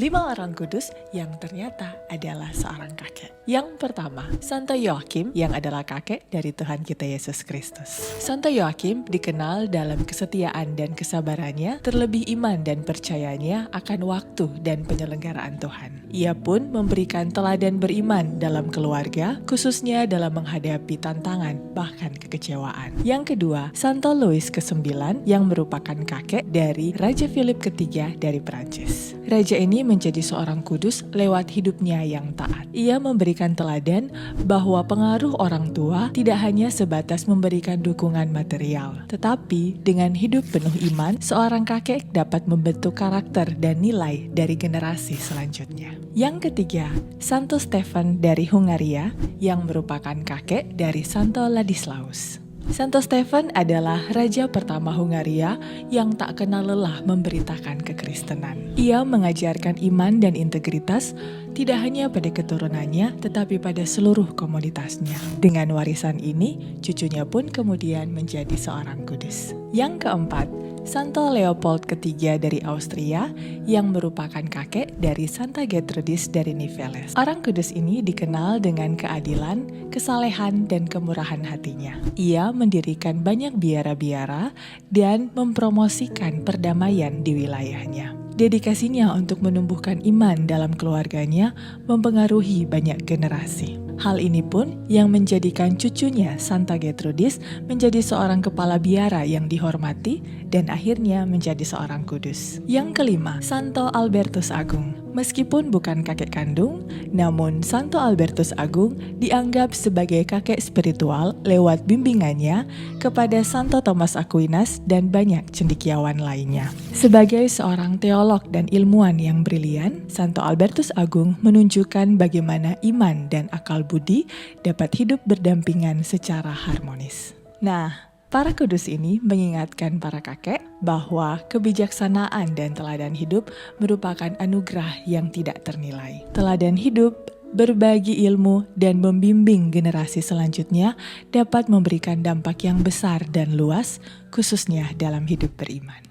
5 orang kudus yang ternyata adalah seorang kakek. Yang pertama, Santo Yoakim yang adalah kakek dari Tuhan kita Yesus Kristus. Santo Yoakim dikenal dalam kesetiaan dan kesabarannya, terlebih iman dan percayanya akan waktu dan penyelenggaraan Tuhan. Ia pun memberikan teladan beriman dalam keluarga, khususnya dalam menghadapi tantangan, bahkan kekecewaan. Yang kedua, Santo Louis ke-9 yang merupakan kakek dari Raja Philip ketiga dari Prancis. Raja ini menjadi seorang kudus lewat hidupnya yang taat. Ia memberikan teladan bahwa pengaruh orang tua tidak hanya sebatas memberikan dukungan material, tetapi dengan hidup penuh iman, seorang kakek dapat membentuk karakter dan nilai dari generasi selanjutnya. Yang ketiga, Santo Stefan dari Hungaria yang merupakan kakek dari Santo Ladislaus. Santo Stefan adalah raja pertama Hungaria yang tak kenal lelah memberitakan kekristenan. Ia mengajarkan iman dan integritas tidak hanya pada keturunannya, tetapi pada seluruh komunitasnya. Dengan warisan ini, cucunya pun kemudian menjadi seorang kudus. Yang keempat, Santo Leopold ketiga dari Austria yang merupakan kakek dari Santa Gertrudis dari Nivelles. Orang kudus ini dikenal dengan keadilan, kesalehan, dan kemurahan hatinya. Ia mendirikan banyak biara-biara dan mempromosikan perdamaian di wilayahnya. Dedikasinya untuk menumbuhkan iman dalam keluarganya mempengaruhi banyak generasi. Hal ini pun yang menjadikan cucunya Santa Gertrudis menjadi seorang kepala biara yang dihormati dan akhirnya menjadi seorang kudus. Yang kelima, Santo Albertus Agung. Meskipun bukan kakek kandung, namun Santo Albertus Agung dianggap sebagai kakek spiritual lewat bimbingannya kepada Santo Thomas Aquinas dan banyak cendekiawan lainnya. Sebagai seorang teolog dan ilmuwan yang brilian, Santo Albertus Agung menunjukkan bagaimana iman dan akal budi dapat hidup berdampingan secara harmonis. Nah, para kudus ini mengingatkan para kakek bahwa kebijaksanaan dan teladan hidup merupakan anugerah yang tidak ternilai. Teladan hidup, berbagi ilmu, dan membimbing generasi selanjutnya dapat memberikan dampak yang besar dan luas, khususnya dalam hidup beriman.